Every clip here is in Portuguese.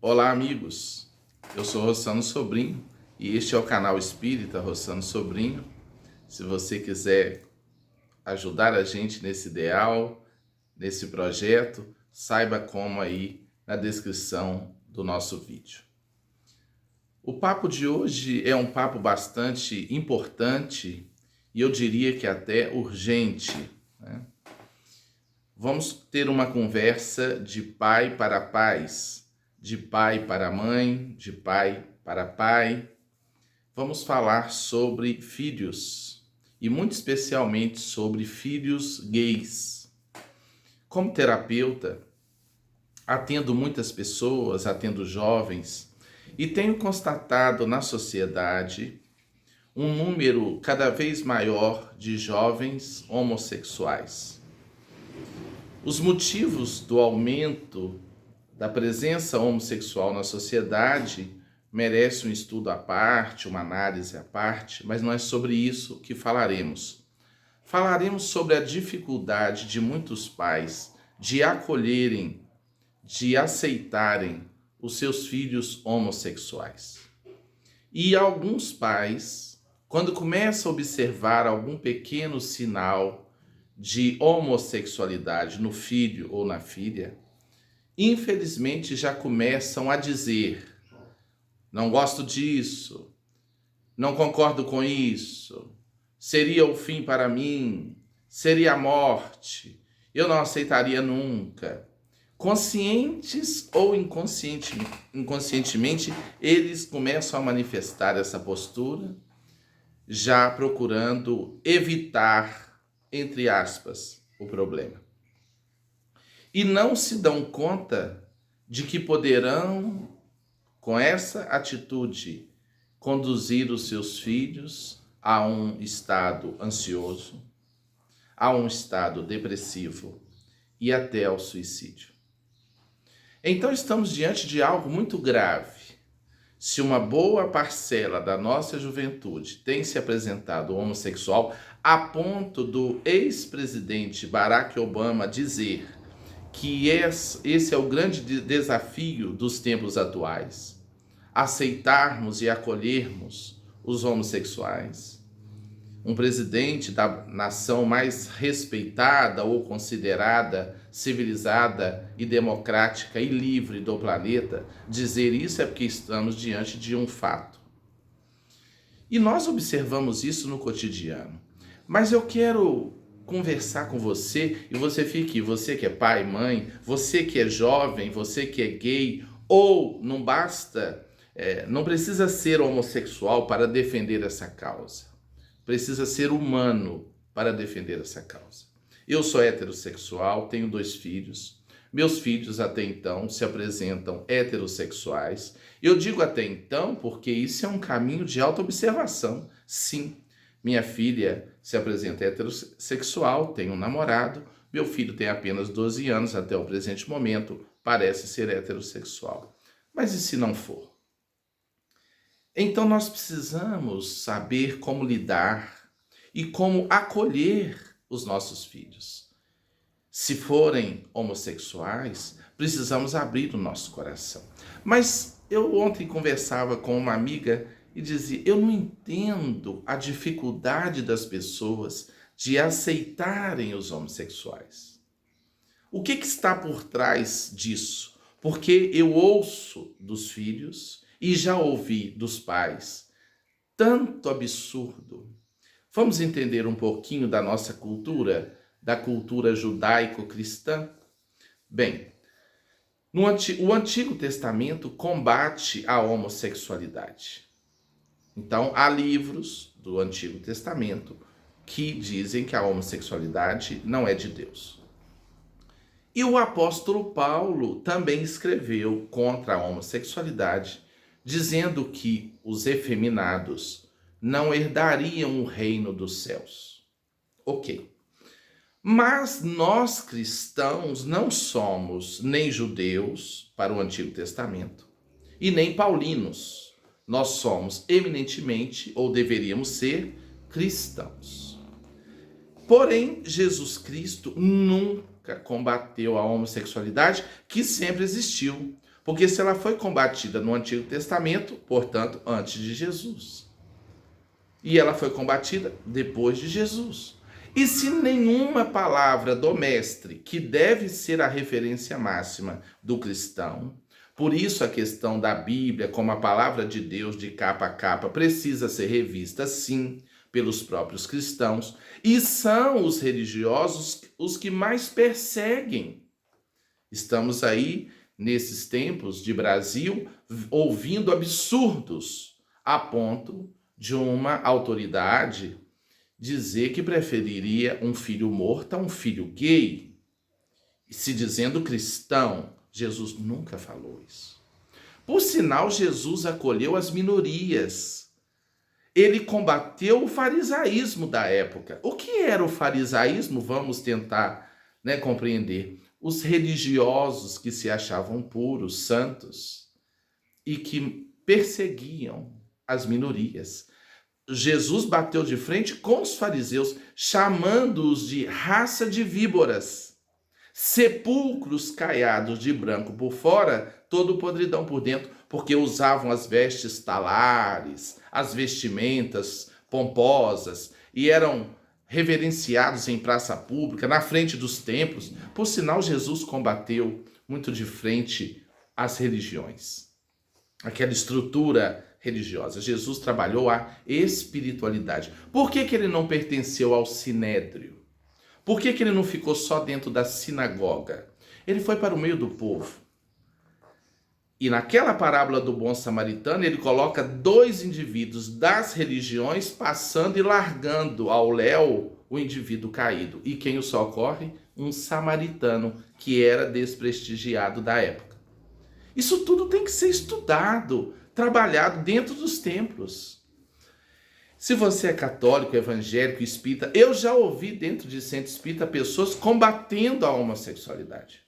Olá, amigos. Eu sou Rossano Sobrinho e este é o canal Espírita Rossano Sobrinho. Se você quiser ajudar a gente nesse ideal, nesse projeto, saiba como aí na descrição do nosso vídeo. O papo de hoje é um papo bastante importante e eu diria que até urgente, né? Vamos ter uma conversa de pai para pais, de pai para mãe, de pai para pai. Vamos falar sobre filhos e muito especialmente sobre filhos gays. Como terapeuta, atendo muitas pessoas, atendo jovens e tenho constatado na sociedade um número cada vez maior de jovens homossexuais. Os motivos do aumento da presença homossexual na sociedade merece um estudo à parte, uma análise à parte, mas não é sobre isso que falaremos. Falaremos sobre a dificuldade de muitos pais de acolherem, de aceitarem os seus filhos homossexuais. E alguns pais, quando começam a observar algum pequeno sinal de homossexualidade no filho ou na filha, infelizmente já começam a dizer: não gosto disso, não concordo com isso, seria o fim para mim, seria a morte, eu não aceitaria nunca. Conscientes ou inconscientemente, eles começam a manifestar essa postura, já procurando evitar, entre aspas, o problema. E não se dão conta de que poderão, com essa atitude, conduzir os seus filhos a um estado ansioso, a um estado depressivo e até ao suicídio. Então estamos diante de algo muito grave. Se uma boa parcela da nossa juventude tem se apresentado homossexual, a ponto do ex-presidente Barack Obama dizer que esse é o grande desafio dos tempos atuais: aceitarmos e acolhermos os homossexuais. Um presidente da nação mais respeitada ou considerada civilizada e democrática e livre do planeta dizer isso é porque estamos diante de um fato. E nós observamos isso no cotidiano. Mas eu quero conversar com você, e você fique, você que é pai, mãe, você que é jovem, você que é gay, ou não basta, não precisa ser homossexual para defender essa causa. Precisa ser humano para defender essa causa. Eu sou heterossexual, tenho 2 filhos. Meus filhos até então se apresentam heterossexuais. Eu digo até então porque isso é um caminho de autoobservação. Sim, minha filha se apresenta heterossexual, tem um namorado. Meu filho tem apenas 12 anos até o presente momento, parece ser heterossexual. Mas e se não for? Então nós precisamos saber como lidar e como acolher os nossos filhos. Se forem homossexuais, precisamos abrir o nosso coração. Mas eu ontem conversava com uma amiga e dizia: eu não entendo a dificuldade das pessoas de aceitarem os homossexuais. O que está por trás disso? Porque eu ouço dos filhos e já ouvi dos pais tanto absurdo. Vamos entender um pouquinho da nossa cultura, da cultura judaico-cristã? Bem, o Antigo Testamento combate a homossexualidade. Então, há livros do Antigo Testamento que dizem que a homossexualidade não é de Deus. E o apóstolo Paulo também escreveu contra a homossexualidade, dizendo que os efeminados não herdariam o reino dos céus. Ok. Mas nós cristãos não somos nem judeus para o Antigo Testamento e nem paulinos. Nós somos eminentemente, ou deveríamos ser, cristãos. Porém, Jesus Cristo nunca combateu a homossexualidade, que sempre existiu. Porque se ela foi combatida no Antigo Testamento, portanto, antes de Jesus. E ela foi combatida depois de Jesus. E se nenhuma palavra do mestre, que deve ser a referência máxima do cristão, por isso a questão da Bíblia como a palavra de Deus de capa a capa precisa ser revista, sim, pelos próprios cristãos, e são os religiosos os que mais perseguem. Estamos aí, nesses tempos de Brasil, ouvindo absurdos a ponto de uma autoridade dizer que preferiria um filho morto a um filho gay, se dizendo cristão. Jesus nunca falou isso. Por sinal, Jesus acolheu as minorias. Ele combateu o farisaísmo da época. O que era o farisaísmo? Vamos tentar, compreender. Os religiosos que se achavam puros, santos, e que perseguiam as minorias. Jesus bateu de frente com os fariseus, chamando-os de raça de víboras, sepulcros caiados de branco por fora, todo podridão por dentro, porque usavam as vestes talares, as vestimentas pomposas, e eram reverenciados em praça pública, na frente dos templos. Por sinal, Jesus combateu muito de frente as religiões, aquela estrutura religiosa. Jesus trabalhou a espiritualidade. Por que ele não pertenceu ao sinédrio? Por que ele não ficou só dentro da sinagoga? Ele foi para o meio do povo. E naquela parábola do bom samaritano, ele coloca dois indivíduos das religiões passando e largando ao léu o indivíduo caído. E quem o socorre? Um samaritano que era desprestigiado da época. Isso tudo tem que ser estudado, trabalhado dentro dos templos. Se você é católico, evangélico, espírita, eu já ouvi dentro de centro espírita pessoas combatendo a homossexualidade.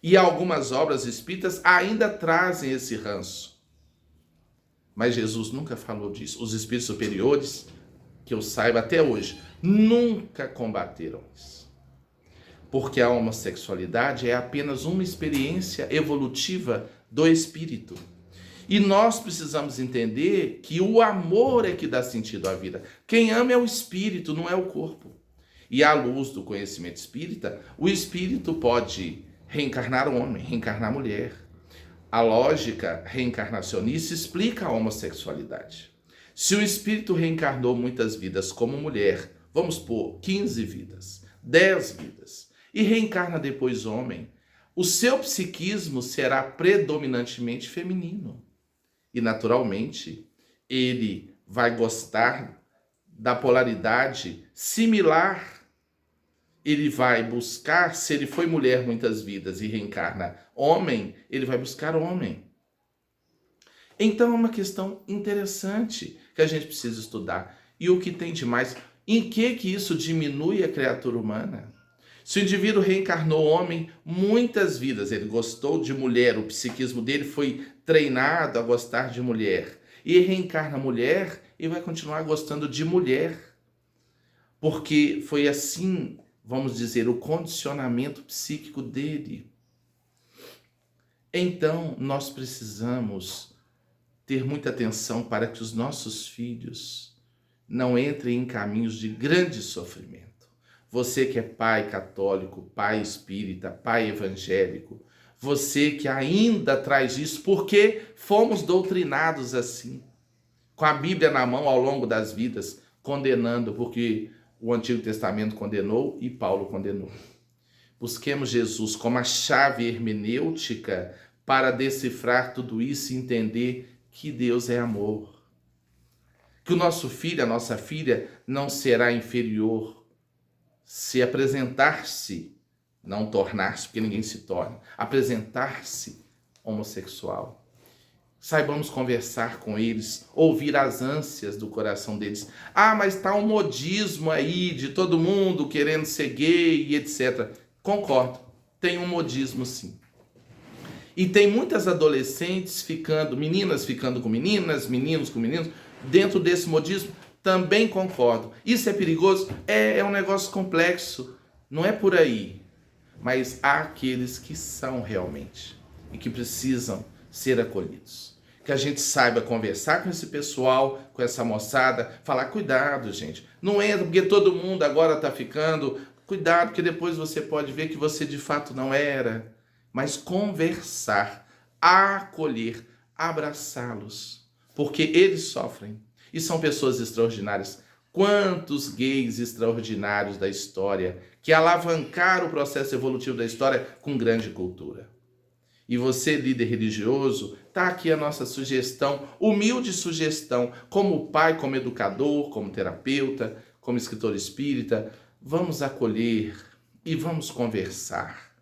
E algumas obras espíritas ainda trazem esse ranço. Mas Jesus nunca falou disso. Os espíritos superiores, que eu saiba até hoje, nunca combateram isso. Porque a homossexualidade é apenas uma experiência evolutiva do espírito. E nós precisamos entender que o amor é que dá sentido à vida. Quem ama é o espírito, não é o corpo. E à luz do conhecimento espírita, o espírito pode reencarnar homem, reencarnar mulher. A lógica reencarnacionista explica a homossexualidade. Se o espírito reencarnou muitas vidas como mulher, vamos pôr 15 vidas, 10 vidas, e reencarna depois homem, o seu psiquismo será predominantemente feminino. E, naturalmente, ele vai gostar da polaridade similar. Ele vai buscar, se ele foi mulher muitas vidas e reencarna homem, ele vai buscar homem. Então é uma questão interessante que a gente precisa estudar. E o que tem de mais? Em que isso diminui a criatura humana? Se o indivíduo reencarnou homem muitas vidas, ele gostou de mulher, o psiquismo dele foi treinado a gostar de mulher, e reencarna mulher e vai continuar gostando de mulher, porque foi assim, vamos dizer, o condicionamento psíquico dele. Então, nós precisamos ter muita atenção para que os nossos filhos não entrem em caminhos de grande sofrimento. Você que é pai católico, pai espírita, pai evangélico, você que ainda traz isso, porque fomos doutrinados assim, com a Bíblia na mão ao longo das vidas, condenando, porque o Antigo Testamento condenou e Paulo condenou. Busquemos Jesus como a chave hermenêutica para decifrar tudo isso e entender que Deus é amor. Que o nosso filho, a nossa filha, não será inferior se apresentar-se, não tornar-se, porque ninguém se torna, apresentar-se homossexual. Saibamos conversar com eles, ouvir as ânsias do coração deles. Ah, mas está um modismo aí de todo mundo querendo ser gay e etc. Concordo, tem um modismo sim. E tem muitas adolescentes ficando, meninas ficando com meninas, meninos com meninos, dentro desse modismo. Também concordo. Isso é perigoso? É um negócio complexo. Não é por aí. Mas há aqueles que são realmente. e que precisam ser acolhidos. Que a gente saiba conversar com esse pessoal, com essa moçada, falar, cuidado, gente, não entra porque todo mundo agora está ficando, cuidado, porque depois você pode ver que você de fato não era. Mas conversar, acolher, abraçá-los, porque eles sofrem e são pessoas extraordinárias. Quantos gays extraordinários da história que alavancaram o processo evolutivo da história com grande cultura. E você, líder religioso, está aqui a nossa sugestão, humilde sugestão, como pai, como educador, como terapeuta, como escritor espírita, vamos acolher e vamos conversar,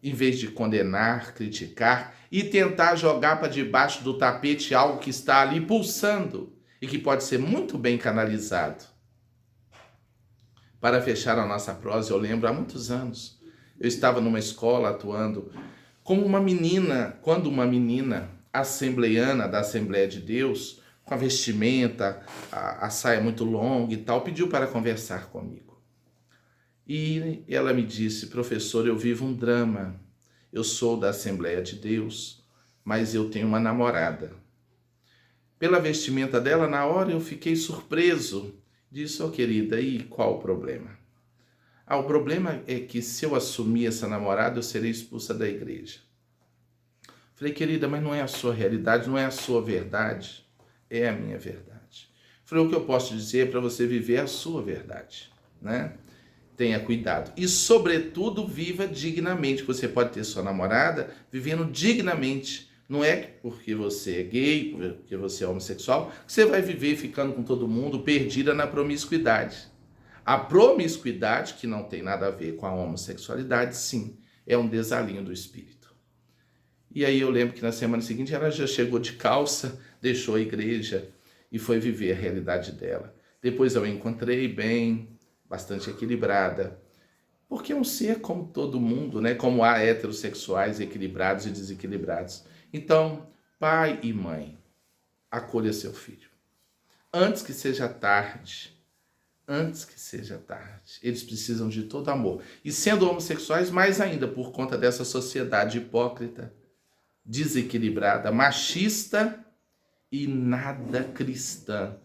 em vez de condenar, criticar e tentar jogar para debaixo do tapete algo que está ali pulsando e que pode ser muito bem canalizado. Para fechar a nossa prosa, eu lembro há muitos anos, eu estava numa escola atuando como uma menina, quando uma menina assembleiana da Assembleia de Deus, com a vestimenta, a saia muito longa e tal, pediu para conversar comigo. E ela me disse, professor, eu vivo um drama. Eu sou da Assembleia de Deus, mas eu tenho uma namorada. Pela vestimenta dela, na hora eu fiquei surpreso. Disse, querida, e qual o problema? O problema é que se eu assumir essa namorada, eu serei expulsa da igreja. Falei, querida, mas não é a sua realidade, não é a sua verdade, é a minha verdade. Falei, o que eu posso dizer é para você viver a sua verdade, né? Tenha cuidado. E, sobretudo, viva dignamente. Você pode ter sua namorada vivendo dignamente. Não é porque você é gay, porque você é homossexual, que você vai viver ficando com todo mundo perdida na promiscuidade. A promiscuidade, que não tem nada a ver com a homossexualidade, sim, é um desalinho do espírito. E aí eu lembro que na semana seguinte ela já chegou de calça, deixou a igreja e foi viver a realidade dela. Depois eu a encontrei bem, bastante equilibrada, porque é um ser como todo mundo, né? Como há heterossexuais equilibrados e desequilibrados. Então, pai e mãe, acolha seu filho. Antes que seja tarde, eles precisam de todo amor. E sendo homossexuais, mais ainda, por conta dessa sociedade hipócrita, desequilibrada, machista e nada cristã.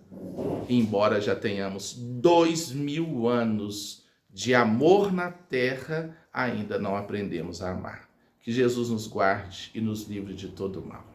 Embora já tenhamos 2000 anos de amor na terra, ainda não aprendemos a amar. Que Jesus nos guarde e nos livre de todo mal.